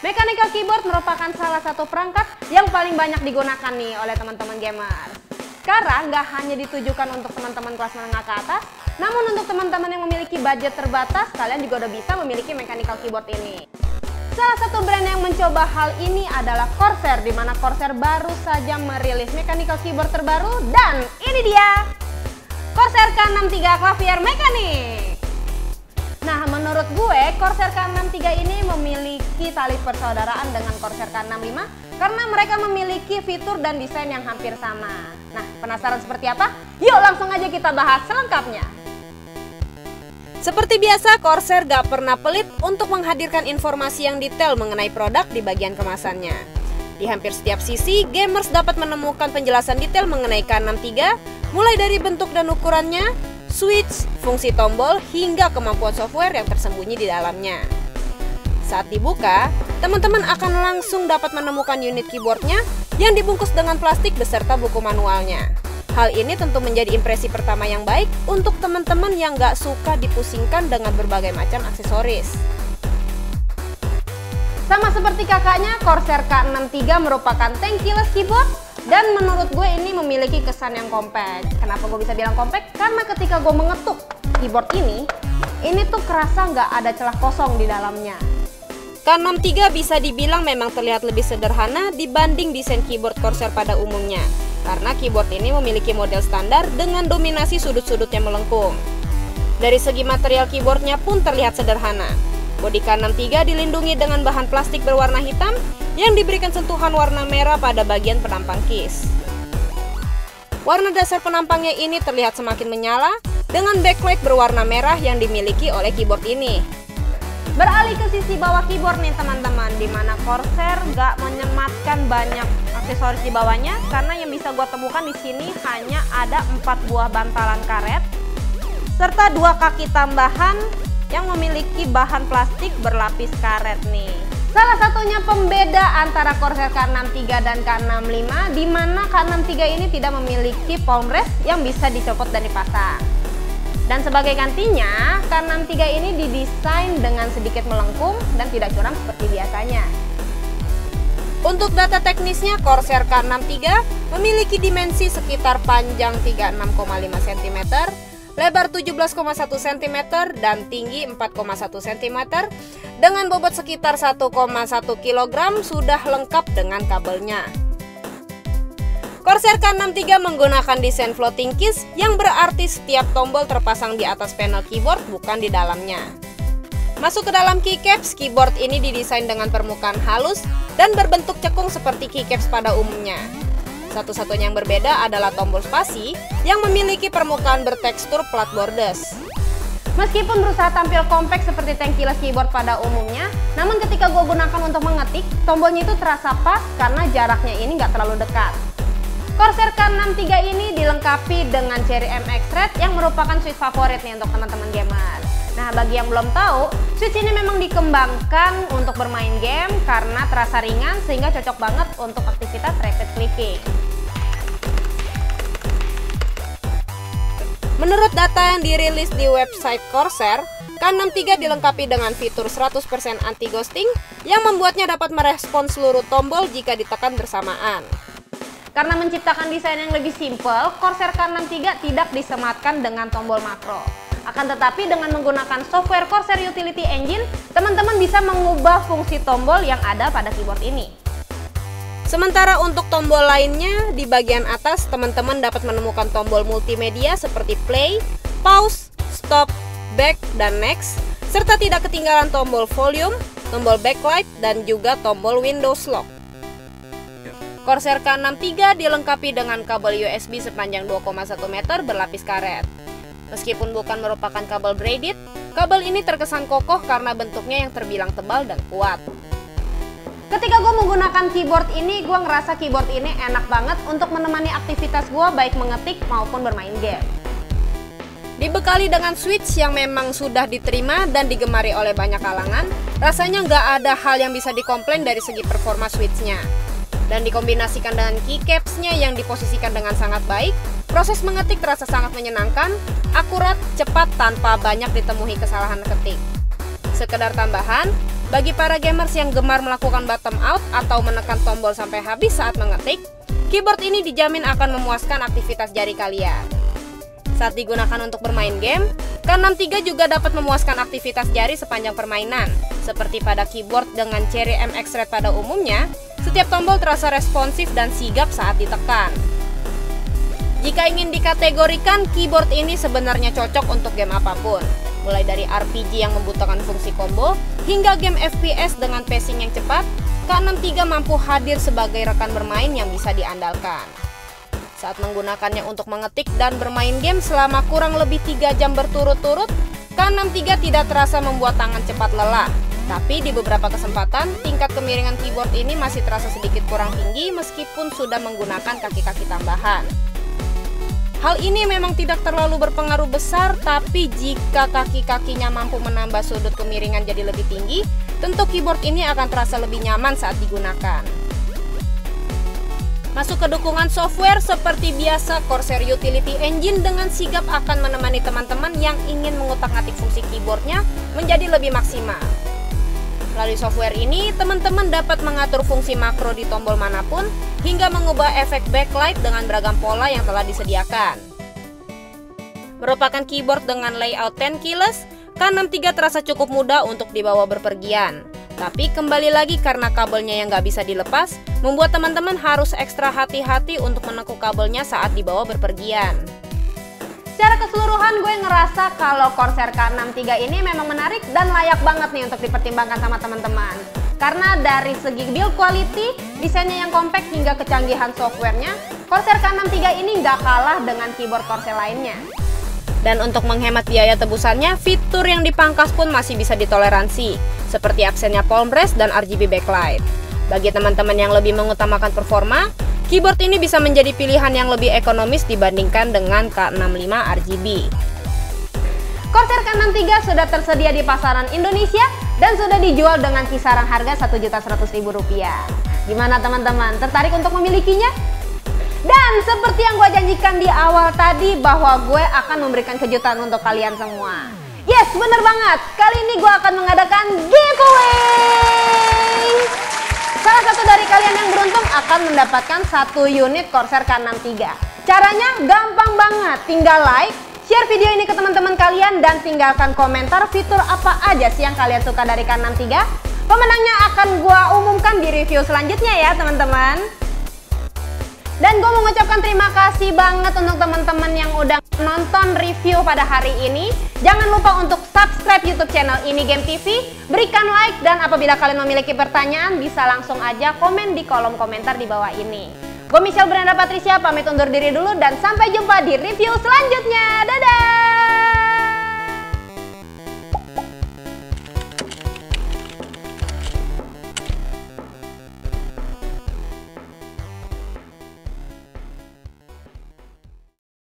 Mechanical keyboard merupakan salah satu perangkat yang paling banyak digunakan nih oleh teman-teman gamer. Sekarang nggak hanya ditujukan untuk teman-teman kelas menengah ke atas, namun untuk teman-teman yang memiliki budget terbatas, kalian juga udah bisa memiliki mechanical keyboard ini. Salah satu brand yang mencoba hal ini adalah Corsair, di mana Corsair baru saja merilis mechanical keyboard terbaru, dan ini dia Corsair K63 Clavier Mechanic. Nah, menurut gue Corsair K63 ini memiliki tali persaudaraan dengan Corsair K65 karena mereka memiliki fitur dan desain yang hampir sama. Nah, penasaran seperti apa? Yuk langsung aja kita bahas selengkapnya. Seperti biasa, Corsair gak pernah pelit untuk menghadirkan informasi yang detail mengenai produk di bagian kemasannya. Di hampir setiap sisi, gamers dapat menemukan penjelasan detail mengenai K63, mulai dari bentuk dan ukurannya, switch, fungsi tombol, hingga kemampuan software yang tersembunyi di dalamnya. Saat dibuka, teman-teman akan langsung dapat menemukan unit keyboardnya yang dibungkus dengan plastik beserta buku manualnya. Hal ini tentu menjadi impresi pertama yang baik untuk teman-teman yang gak suka dipusingkan dengan berbagai macam aksesoris. Sama seperti kakaknya, Corsair K63 merupakan tankless keyboard dan menurut gue ini memiliki kesan yang compact. Kenapa gue bisa bilang compact? Karena ketika gue mengetuk keyboard ini tuh kerasa nggak ada celah kosong di dalamnya. K63 bisa dibilang memang terlihat lebih sederhana dibanding desain keyboard Corsair pada umumnya. Karena keyboard ini memiliki model standar dengan dominasi sudut-sudutnya melengkung. Dari segi material keyboardnya pun terlihat sederhana. Bodi K63 dilindungi dengan bahan plastik berwarna hitam yang diberikan sentuhan warna merah pada bagian penampang keys. Warna dasar penampangnya ini terlihat semakin menyala dengan backlight berwarna merah yang dimiliki oleh keyboard ini. Beralih ke sisi bawah keyboard nih teman-teman, dimana Corsair gak menyematkan banyak aksesoris di bawahnya karena yang bisa gue temukan di sini hanya ada 4 buah bantalan karet serta 2 kaki tambahan yang memiliki bahan plastik berlapis karet nih. Salah satunya pembeda antara Corsair K63 dan K65, di mana K63 ini tidak memiliki palm rest yang bisa dicopot dan dipasang. Dan sebagai gantinya, K63 ini didesain dengan sedikit melengkung dan tidak curam seperti biasanya. Untuk data teknisnya, Corsair K63 memiliki dimensi sekitar panjang 36,5 cm, lebar 17,1 cm, dan tinggi 4,1 cm, dengan bobot sekitar 1,1 kg sudah lengkap dengan kabelnya. Corsair K63 menggunakan desain floating keys yang berarti setiap tombol terpasang di atas panel keyboard, bukan di dalamnya. Masuk ke dalam keycaps, keyboard ini didesain dengan permukaan halus dan berbentuk cekung seperti keycaps pada umumnya. Satu-satunya yang berbeda adalah tombol spasi yang memiliki permukaan bertekstur flat borders. Meskipun berusaha tampil kompak seperti tankless keyboard pada umumnya, namun ketika gue gunakan untuk mengetik, tombolnya itu terasa pas karena jaraknya ini nggak terlalu dekat. Corsair K63 ini dilengkapi dengan Cherry MX Red yang merupakan switch favorit nih untuk teman-teman gamer. Nah, bagi yang belum tahu, switch ini memang dikembangkan untuk bermain game karena terasa ringan sehingga cocok banget untuk aktivitas rapid clicking. Menurut data yang dirilis di website Corsair, K63 dilengkapi dengan fitur 100% anti-ghosting yang membuatnya dapat merespons seluruh tombol jika ditekan bersamaan. Karena menciptakan desain yang lebih simpel, Corsair K63 tidak disematkan dengan tombol makro. Akan tetapi dengan menggunakan software Corsair Utility Engine, teman-teman bisa mengubah fungsi tombol yang ada pada keyboard ini. Sementara untuk tombol lainnya, di bagian atas teman-teman dapat menemukan tombol multimedia seperti play, pause, stop, back, dan next, serta tidak ketinggalan tombol volume, tombol backlight, dan juga tombol Windows Lock. Corsair K63 dilengkapi dengan kabel USB sepanjang 2,1 meter berlapis karet. Meskipun bukan merupakan kabel braided, kabel ini terkesan kokoh karena bentuknya yang terbilang tebal dan kuat. Ketika gue menggunakan keyboard ini, gue ngerasa keyboard ini enak banget untuk menemani aktivitas gue baik mengetik maupun bermain game. Dibekali dengan switch yang memang sudah diterima dan digemari oleh banyak kalangan, rasanya nggak ada hal yang bisa dikomplain dari segi performa switchnya. Dan dikombinasikan dengan keycapsnya yang diposisikan dengan sangat baik, proses mengetik terasa sangat menyenangkan, akurat, cepat tanpa banyak ditemui kesalahan ketik. Sekedar tambahan, Bagi para gamers yang gemar melakukan bottom out atau menekan tombol sampai habis saat mengetik, keyboard ini dijamin akan memuaskan aktivitas jari kalian. Saat digunakan untuk bermain game, K63 juga dapat memuaskan aktivitas jari sepanjang permainan. Seperti pada keyboard dengan Cherry MX Red pada umumnya, setiap tombol terasa responsif dan sigap saat ditekan. Jika ingin dikategorikan, keyboard ini sebenarnya cocok untuk game apapun. Mulai dari RPG yang membutuhkan fungsi combo, hingga game FPS dengan pacing yang cepat, K63 mampu hadir sebagai rekan bermain yang bisa diandalkan. Saat menggunakannya untuk mengetik dan bermain game selama kurang lebih 3 jam berturut-turut, K63 tidak terasa membuat tangan cepat lelah. Tapi di beberapa kesempatan, tingkat kemiringan keyboard ini masih terasa sedikit kurang tinggi meskipun sudah menggunakan kaki-kaki tambahan. Hal ini memang tidak terlalu berpengaruh besar, tapi jika kaki-kakinya mampu menambah sudut kemiringan jadi lebih tinggi, tentu keyboard ini akan terasa lebih nyaman saat digunakan. Masuk ke dukungan software, seperti biasa Corsair Utility Engine dengan sigap akan menemani teman-teman yang ingin mengutak-atik fungsi keyboardnya menjadi lebih maksimal. Melalui software ini, teman-teman dapat mengatur fungsi makro di tombol manapun, hingga mengubah efek backlight dengan beragam pola yang telah disediakan. Merupakan keyboard dengan layout 10 keyless, K63 terasa cukup mudah untuk dibawa berpergian. Tapi kembali lagi karena kabelnya yang nggak bisa dilepas, membuat teman-teman harus ekstra hati-hati untuk menekuk kabelnya saat dibawa berpergian. Secara keseluruhan gue ngerasa kalau Corsair K63 ini memang menarik dan layak banget nih untuk dipertimbangkan sama teman-teman. Karena dari segi build quality, desainnya yang compact hingga kecanggihan softwarenya, Corsair K63 ini nggak kalah dengan keyboard Corsair lainnya. Dan untuk menghemat biaya tebusannya, fitur yang dipangkas pun masih bisa ditoleransi, seperti absennya palm rest dan RGB backlight. Bagi teman-teman yang lebih mengutamakan performa, keyboard ini bisa menjadi pilihan yang lebih ekonomis dibandingkan dengan K65 RGB. Corsair K63 sudah tersedia di pasaran Indonesia dan sudah dijual dengan kisaran harga Rp1.100.000. Gimana teman-teman, tertarik untuk memilikinya? Dan seperti yang gue janjikan di awal tadi bahwa gue akan memberikan kejutan untuk kalian semua. Yes, bener banget, kali ini gue akan mengadakan giveaway. Salah satu dari kalian yang beruntung akan mendapatkan 1 unit Corsair K63. Caranya gampang banget, tinggal like, share video ini ke teman-teman kalian, dan tinggalkan komentar fitur apa aja sih yang kalian suka dari K63. Pemenangnya akan gue umumkan di review selanjutnya ya teman-teman. Dan gue mengucapkan terima kasih banget untuk teman-teman yang udah nonton review pada hari ini. Jangan lupa untuk subscribe YouTube channel Ini Game TV, berikan like, dan apabila kalian memiliki pertanyaan bisa langsung aja komen di kolom komentar di bawah ini. Gue Michelle Brenda Patricia pamit undur diri dulu dan sampai jumpa di review selanjutnya. Dadah!